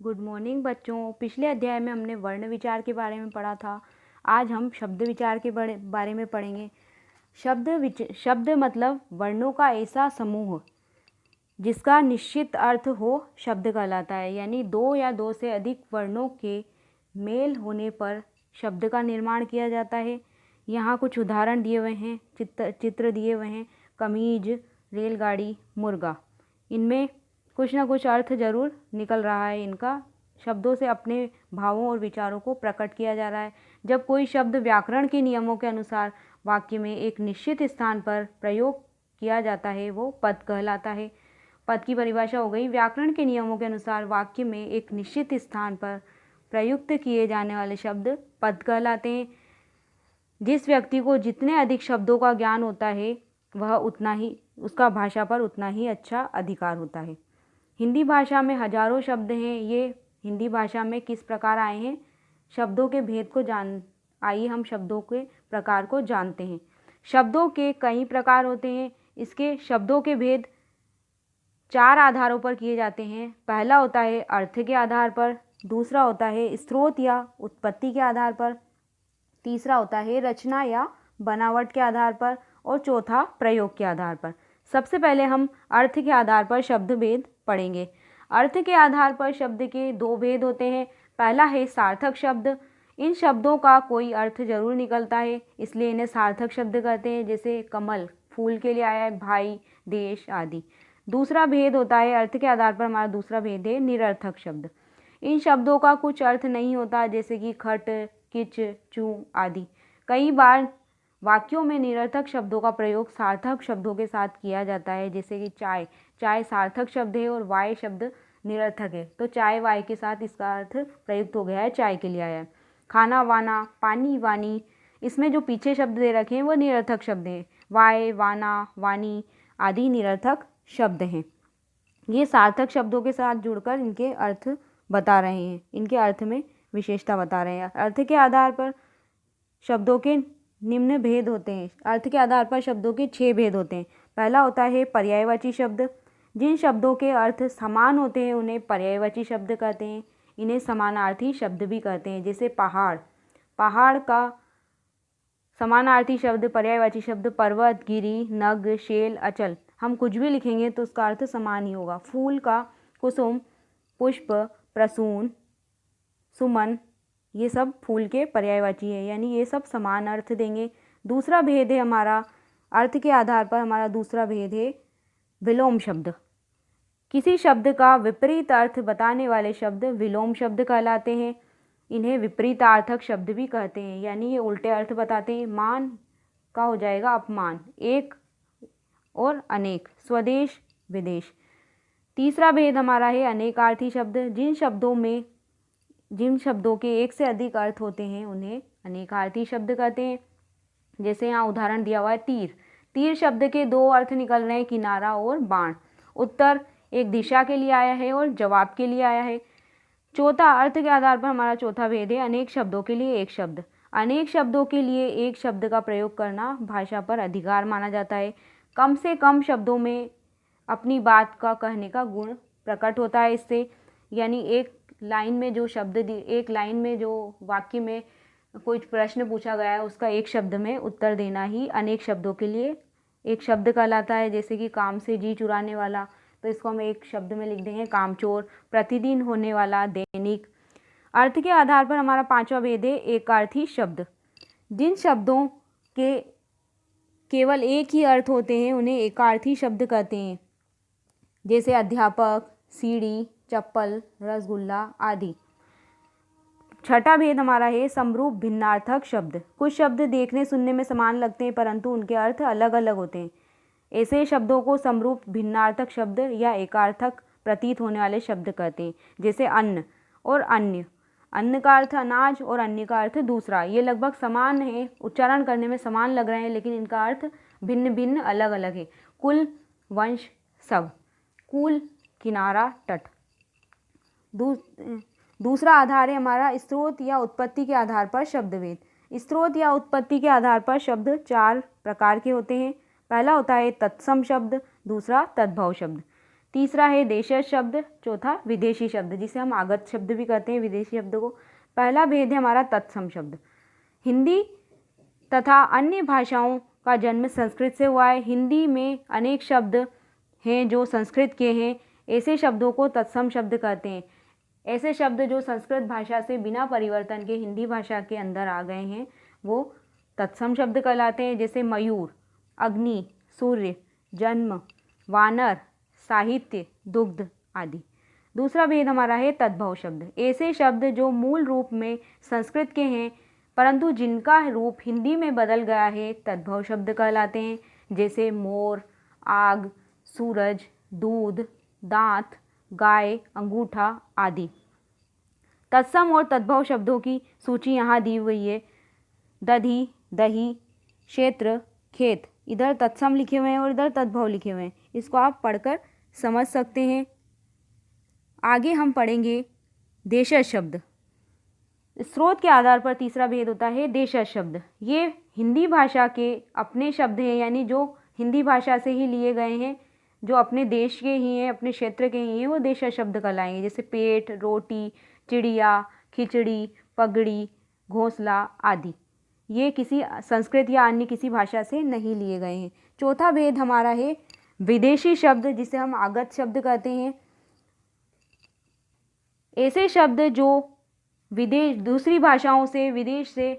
Good morning बच्चों। पिछले अध्याय में हमने वर्ण विचार के बारे में पढ़ा था। आज हम शब्द विचार के बारे में पढ़ेंगे। शब्द मतलब वर्णों का ऐसा समूह जिसका निश्चित अर्थ हो शब्द कहलाता है। यानी दो या दो से अधिक वर्णों के मेल होने पर शब्द का निर्माण किया जाता है। यहाँ कुछ उदाहरण दिए हुए हैं, चित्र दिए हुए हैं। कमीज, रेलगाड़ी, मुर्गा। इनमें कुछ ना कुछ अर्थ जरूर निकल रहा है। इनका शब्दों से अपने भावों और विचारों को प्रकट किया जा रहा है। जब कोई शब्द व्याकरण के नियमों के अनुसार वाक्य में एक निश्चित स्थान पर प्रयोग किया जाता है वो पद कहलाता है। पद की परिभाषा हो गई। व्याकरण के नियमों के अनुसार वाक्य में एक निश्चित स्थान पर प्रयुक्त किए जाने वाले शब्द पद कहलाते हैं। जिस व्यक्ति को जितने अधिक शब्दों का ज्ञान होता है वह उतना ही उसका भाषा पर उतना ही अच्छा अधिकार होता है। हिंदी भाषा में हजारों शब्द हैं। ये हिंदी भाषा में किस प्रकार आए हैं, शब्दों के भेद को आइए हम शब्दों के प्रकार को जानते हैं। शब्दों के कई प्रकार होते हैं। इसके शब्दों के भेद चार आधारों पर किए जाते हैं। पहला होता है अर्थ के आधार पर, दूसरा होता है स्रोत या उत्पत्ति के आधार पर, तीसरा होता है रचना या बनावट के आधार पर, और चौथा प्रयोग के आधार पर। सबसे पहले हम अर्थ के आधार पर शब्द भेद पढ़ेंगे। अर्थ के आधार पर शब्द के दो भेद होते हैं। पहला है सार्थक शब्द। इन शब्दों का कोई अर्थ जरूर निकलता है, इसलिए इन्हें सार्थक शब्द कहते हैं। जैसे कमल फूल के लिए आया है, भाई, देश आदि। दूसरा भेद होता है अर्थ के आधार पर हमारा दूसरा भेद है निरर्थक शब्द। इन शब्दों का कुछ अर्थ नहीं होता, जैसे कि खट, किच, चू आदि। कई बार वाक्यों में निरर्थक शब्दों का प्रयोग सार्थक शब्दों के साथ किया जाता है। जैसे कि चाय, चाय सार्थक शब्द है और वाय शब्द निरर्थक है, तो चाय वाय के साथ इसका अर्थ प्रयुक्त हो गया है, चाय के लिए आया है। खाना, वाना, पानी, वानी, इसमें जो पीछे शब्द दे रखे हैं वो निरर्थक शब्द हैं। वाय, वाना, वानी आदि निरर्थक शब्द हैं। ये सार्थक शब्दों के साथ जुड़कर इनके अर्थ बता रहे हैं, इनके अर्थ में विशेषता बता रहे हैं। अर्थ के आधार पर शब्दों के निम्न भेद होते हैं। अर्थ के आधार पर शब्दों के 6 भेद होते हैं। पहला होता है पर्यायवाची शब्द। जिन शब्दों के अर्थ समान होते हैं उन्हें पर्यायवाची शब्द कहते हैं। इन्हें समानार्थी शब्द भी कहते हैं। जैसे पहाड़, पहाड़ का समानार्थी शब्द पर्यायवाची शब्द पर्वत, गिरी, नग, शेल, अचल। हम कुछ भी लिखेंगे तो उसका अर्थ समान ही होगा। फूल का कुसुम, पुष्प, प्रसून, सुमन, ये सब फूल के पर्यायवाची है, यानी ये सब समान अर्थ देंगे। दूसरा भेद है हमारा अर्थ के आधार पर हमारा दूसरा भेद है विलोम शब्द। किसी शब्द का विपरीत अर्थ बताने वाले शब्द विलोम शब्द कहलाते हैं। इन्हें विपरीतार्थक शब्द भी कहते हैं, यानी ये उल्टे अर्थ बताते हैं। मान का हो जाएगा अपमान, एक और अनेक, स्वदेश, विदेश। तीसरा भेद हमारा है अनेकार्थी शब्द। जिन शब्दों के एक से अधिक अर्थ होते हैं उन्हें अनेकार्थी शब्द कहते हैं। जैसे यहाँ उदाहरण दिया हुआ है तीर। तीर शब्द के दो अर्थ निकल रहे हैं, किनारा और बाण। उत्तर एक दिशा के लिए आया है और जवाब के लिए आया है। चौथा, अर्थ के आधार पर हमारा चौथा भेद है अनेक शब्दों के लिए एक शब्द। अनेक शब्दों के लिए एक शब्द का प्रयोग करना भाषा पर अधिकार माना जाता है। कम से कम शब्दों में अपनी बात का कहने का गुण प्रकट होता है इससे। यानी एक लाइन में जो वाक्य में कोई प्रश्न पूछा गया है उसका एक शब्द में उत्तर देना ही अनेक शब्दों के लिए एक शब्द कहलाता है। जैसे कि काम से जी चुराने वाला, तो इसको हम एक शब्द में लिख देंगे कामचोर। प्रतिदिन होने वाला, दैनिक। अर्थ के आधार पर हमारा पांचवा भेद है एकार्थी शब्द। जिन शब्दों के केवल एक ही अर्थ होते हैं उन्हें एकार्थी शब्द कहते हैं। जैसे अध्यापक, सीढ़ी, चप्पल, रसगुल्ला आदि। छठा भेद हमारा है समरूप भिन्नार्थक शब्द। कुछ शब्द देखने सुनने में समान लगते हैं परंतु उनके अर्थ अलग अलग होते हैं। ऐसे शब्दों को समरूप भिन्नार्थक शब्द या एकार्थक प्रतीत होने वाले शब्द कहते हैं। जैसे अन्न और अन्य। अन्न का अर्थ अनाज और अन्य का अर्थ दूसरा। ये लगभग समान है, उच्चारण करने में समान लग रहे हैं, लेकिन इनका अर्थ भिन्न भिन्न अलग अलग है। कुल, वंश, सब। कुल, किनारा, तट। दूसरा आधार है हमारा स्रोत या उत्पत्ति के आधार पर शब्द भेद। स्रोत या उत्पत्ति के आधार पर शब्द 4 प्रकार के होते हैं। पहला होता है तत्सम शब्द, दूसरा तद्भव शब्द। तीसरा है देशज शब्द, चौथा विदेशी शब्द, जिसे हम आगत शब्द भी कहते हैं विदेशी शब्द को। पहला भेद है हमारा तत्सम शब्द। हिंदी तथा अन्य भाषाओं का जन्म संस्कृत से हुआ है। हिंदी में अनेक शब्द हैं जो संस्कृत के हैं, ऐसे शब्दों को तत्सम शब्द कहते हैं। ऐसे शब्द जो संस्कृत भाषा से बिना परिवर्तन के हिंदी भाषा के अंदर आ गए हैं वो तत्सम शब्द कहलाते हैं, जैसे मयूर, अग्नि, सूर्य, जन्म, वानर, साहित्य, दुग्ध आदि। दूसरा भेद हमारा है तद्भव शब्द। ऐसे शब्द जो मूल रूप में संस्कृत के हैं परंतु जिनका रूप हिंदी में बदल गया है तद्भव शब्द कहलाते हैं, जैसे मोर, आग, सूरज, दूध, दांत, गाय, अंगूठा आदि। तत्सम और तद्भव शब्दों की सूची यहाँ दी हुई है। दधी, दही, क्षेत्र, खेत, इधर तत्सम लिखे हुए हैं और इधर तद्भव लिखे हुए हैं। इसको आप पढ़कर समझ सकते हैं। आगे हम पढ़ेंगे देशज शब्द। स्रोत के आधार पर तीसरा भेद होता है देशज शब्द। ये हिंदी भाषा के अपने शब्द हैं, यानी जो हिंदी भाषा से ही लिए गए हैं, जो अपने देश के ही हैं, अपने क्षेत्र के ही हैं, वो देशज शब्द कहलाएंगे, जैसे पेट, रोटी, चिड़िया, खिचड़ी, पगड़ी, घोंसला आदि। ये किसी संस्कृत या अन्य किसी भाषा से नहीं लिए गए हैं। चौथा भेद हमारा है विदेशी शब्द, जिसे हम आगत शब्द कहते हैं। ऐसे शब्द जो दूसरी भाषाओं से, विदेश से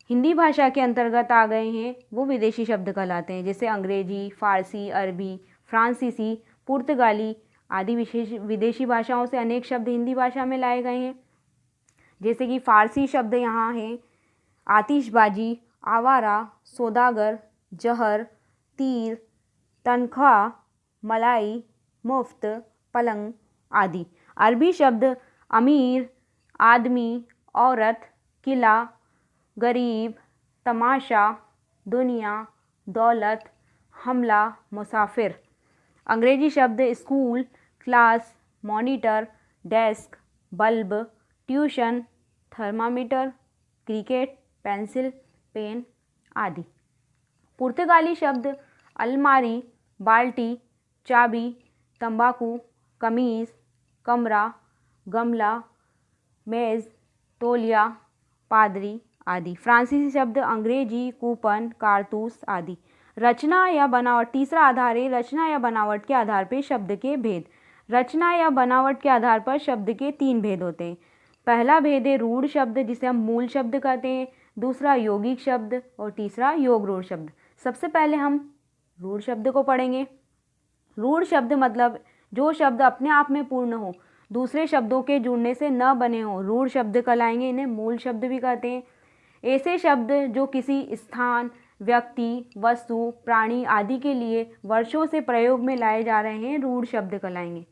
हिंदी भाषा के अंतर्गत आ गए हैं वो विदेशी शब्द कहलाते हैं, जैसे अंग्रेजी, फारसी, अरबी, फ्रांसीसी, पुर्तगाली आदि विदेशी भाषाओं से अनेक शब्द हिंदी भाषा में लाए गए हैं। जैसे कि फारसी शब्द यहाँ हैं आतिशबाजी, आवारा, सौदागर, जहर, तीर, तनख्वाह, मलाई, मुफ्त, पलंग आदि। अरबी शब्द अमीर, आदमी, औरत, किला, गरीब, तमाशा, दुनिया, दौलत, हमला, मुसाफिर। अंग्रेजी शब्द school, class, monitor, desk, bulb, tuition, thermometer, cricket, pencil, pen आदि। पुर्तगाली शब्द अलमारी, बाल्टी, चाबी, तंबाकू, कमीज़, कमरा, गमला, मेज़, तौलिया, पादरी आदि। फ्रांसीसी शब्द अंग्रेजी, कूपन, कारतूस आदि। रचना या बनावट। तीसरा आधार है रचना या बनावट के आधार पर शब्द के भेद। रचना या बनावट के आधार पर शब्द के 3 भेद होते हैं। पहला भेद है रूढ़ शब्द, जिसे हम मूल शब्द कहते हैं। दूसरा यौगिक शब्द और तीसरा योग रूढ़ शब्द। सबसे पहले हम रूढ़ शब्द को पढ़ेंगे। रूढ़ शब्द मतलब जो शब्द अपने आप में पूर्ण हो, दूसरे शब्दों के जुड़ने से न बने हो, रूढ़ शब्द कहलाएंगे। इन्हें मूल शब्द भी कहते हैं। ऐसे शब्द जो किसी स्थान, व्यक्ति, वस्तु, प्राणी आदि के लिए वर्षों से प्रयोग में लाए जा रहे हैं, रूढ़ शब्द कहलाएंगे।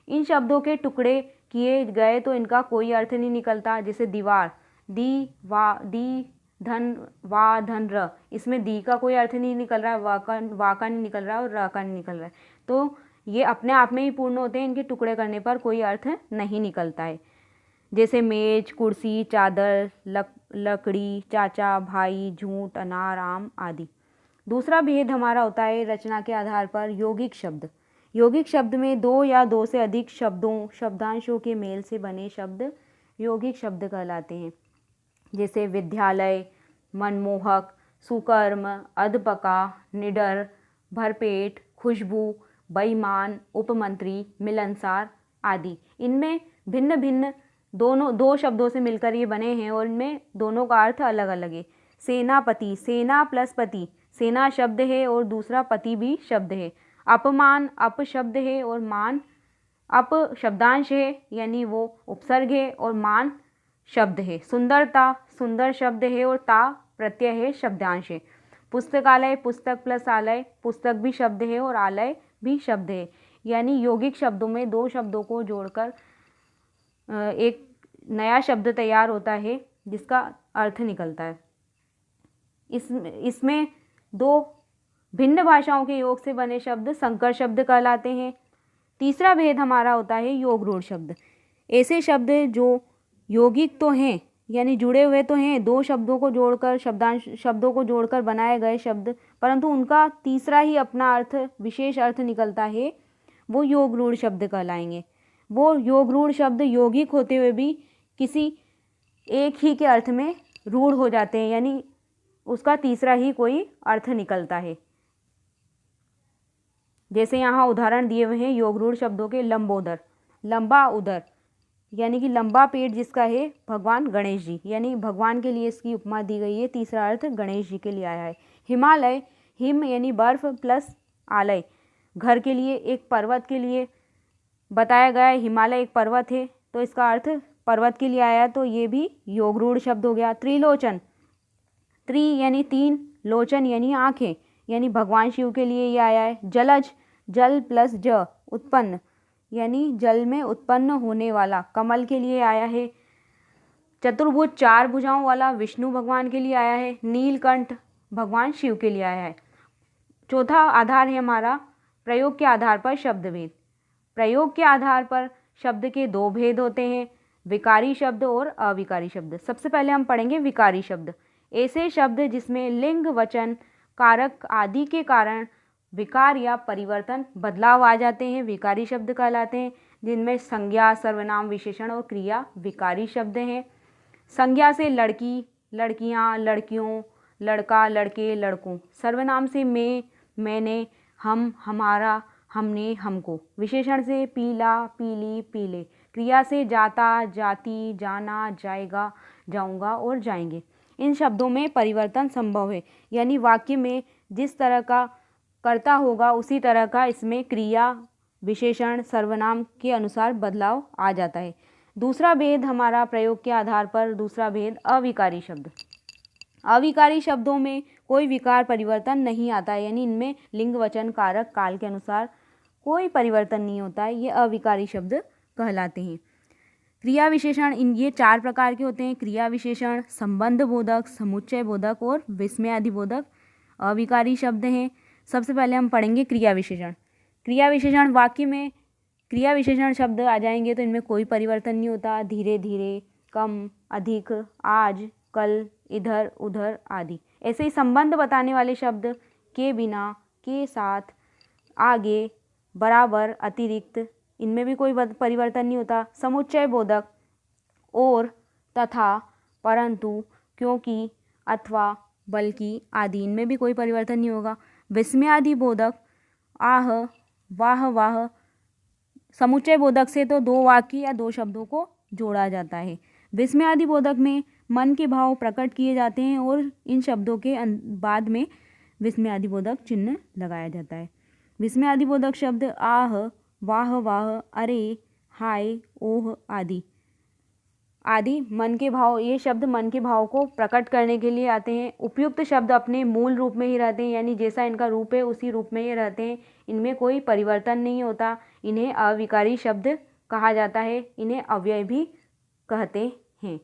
इन शब्दों के टुकड़े किए गए तो इनका कोई अर्थ नहीं निकलता। जैसे दीवार, दी धन वा धन र, इसमें दी का कोई अर्थ नहीं निकल रहा है, वा का नहीं निकल रहा है और र का नहीं निकल रहा है, तो ये अपने आप में ही पूर्ण होते हैं। इनके टुकड़े करने पर कोई अर्थ नहीं निकलता है। जैसे मेज, कुर्सी, चादर, लकड़ी, चाचा, भाई, झूठ, अनार, आम आदि। दूसरा भेद हमारा होता है रचना के आधार पर यौगिक शब्द। यौगिक शब्द में 2 या 2 से अधिक शब्दांशों के मेल से बने शब्द यौगिक शब्द कहलाते हैं। जैसे विद्यालय, मनमोहक, सुकर्म, अधपका, निडर, भरपेट, खुशबू, बेईमान, उपमंत्री, मिलनसार आदि। इनमें भिन्न भिन्न 2 शब्दों से मिलकर ये बने हैं और इनमें दोनों का अर्थ अलग अलग है। सेनापति, सेना प्लस पति, सेना शब्द है और दूसरा पति भी शब्द है। अपमान अप शब्द है और मान अप शब्दांश है, यानी वो उपसर्ग है और मान शब्द है। सुंदरता सुंदर शब्द है और ता प्रत्यय है, शब्दांश है। पुस्तकालय, पुस्तक प्लस आलय, पुस्तक भी शब्द है और आलय भी शब्द है। यानी यौगिक शब्दों में 2 शब्दों को जोड़कर एक नया शब्द तैयार होता है जिसका अर्थ निकलता है। इसमें 2 भिन्न भाषाओं के योग से बने शब्द संकर शब्द कहलाते हैं। तीसरा भेद हमारा होता है योग रूढ़ शब्द। ऐसे शब्द जो यौगिक तो हैं, यानी जुड़े हुए तो हैं, 2 शब्दों को जोड़कर शब्दों को जोड़कर बनाए गए शब्द, परंतु उनका तीसरा ही अपना अर्थ, विशेष अर्थ निकलता है। वो योग रूढ़ शब्द कहलाएंगे। वो योग रूढ़ शब्द यौगिक होते हुए भी किसी एक ही के अर्थ में रूढ़ हो जाते हैं, यानी उसका तीसरा ही कोई अर्थ निकलता है। जैसे यहाँ उदाहरण दिए हुए हैं योग रूढ़ शब्दों के। लंबोदर, लंबा उदर, यानी कि लंबा पेट जिसका है भगवान गणेश जी, यानी भगवान के लिए इसकी उपमा दी गई है। तीसरा अर्थ गणेश जी के लिए आया है। हिमालय, हिम यानी बर्फ प्लस आलय, घर के लिए, एक पर्वत के लिए बताया गया है। हिमालय एक पर्वत है तो इसका अर्थ पर्वत के लिए आया, तो ये भी योग रूढ़ शब्द हो गया। त्रिलोचन, त्रि यानी तीन, लोचन यानी आँखें, यानी भगवान शिव के लिए ये आया है। जलज, जल प्लस ज, उत्पन्न, यानी जल में उत्पन्न होने वाला, कमल के लिए आया है। चतुर्भुज, चार भुजाओं वाला, विष्णु भगवान के लिए आया है। नीलकंठ भगवान शिव के लिए आया है। चौथा आधार है हमारा प्रयोग के आधार पर शब्द भेद। प्रयोग के आधार पर शब्द के दो भेद होते हैं, विकारी शब्द और अविकारी शब्द। सबसे पहले हम पढ़ेंगे विकारी शब्द। ऐसे शब्द जिसमें लिंग, वचन, कारक आदि के कारण विकार या परिवर्तन, बदलाव आ जाते हैं, विकारी शब्द कहलाते हैं। जिनमें संज्ञा, सर्वनाम, विशेषण और क्रिया विकारी शब्द हैं। संज्ञा से लड़की, लड़कियां, लड़कियों, लड़का, लड़के, लड़कों। सर्वनाम से मैं, मैंने, हम, हमारा, हमने, हमको। विशेषण से पीला, पीली, पीले। क्रिया से जाता, जाती, जाना, जाएगा, जाऊंगा और जाएंगे। इन शब्दों में परिवर्तन संभव है, यानी वाक्य में जिस तरह का कर्ता होगा उसी तरह का इसमें क्रिया, विशेषण, सर्वनाम के अनुसार बदलाव आ जाता है। दूसरा भेद हमारा प्रयोग के आधार पर, दूसरा भेद अविकारी शब्द। अविकारी शब्दों में कोई विकार परिवर्तन नहीं आता है, यानी इनमें लिंग, वचन, कारक, काल के अनुसार कोई परिवर्तन नहीं होता है, ये अविकारी शब्द कहलाते हैं। क्रिया विशेषण, इन ये चार प्रकार के होते हैं। क्रिया विशेषण संबंध बोधक, समुच्चय बोधक और विस्मयादि बोधक अविकारी शब्द हैं। सबसे पहले हम पढ़ेंगे क्रिया विशेषण। क्रिया विशेषण वाक्य में क्रिया विशेषण शब्द आ जाएंगे तो इनमें कोई परिवर्तन नहीं होता। धीरे धीरे, कम, अधिक, आज, कल, इधर, उधर आदि। ऐसे ही संबंध बताने वाले शब्द के बिना, के साथ, आगे, बराबर, अतिरिक्त, इनमें भी कोई परिवर्तन नहीं होता। समुच्चय बोधक और, तथा, परंतु, क्योंकि, अथवा, बल्कि आदि, इनमें भी कोई परिवर्तन नहीं होगा। विस्मयादि बोधक आह, वाह, वाह। समुच्चय बोधक से तो दो वाक्य या दो शब्दों को जोड़ा जाता है। विस्मयादि बोधक में मन के भाव प्रकट किए जाते हैं और इन शब्दों के बाद में विस्मयादि बोधक चिन्ह लगाया जाता है। विस्मयादि बोधक शब्द आह, वाह, वाह, अरे, हाय, ओह आदि आदि मन के भाव, ये शब्द मन के भाव को प्रकट करने के लिए आते हैं। उपयुक्त शब्द अपने मूल रूप में ही रहते हैं, यानी जैसा इनका रूप है उसी रूप में ही रहते हैं, इनमें कोई परिवर्तन नहीं होता। इन्हें अविकारी शब्द कहा जाता है, इन्हें अव्यय भी कहते हैं।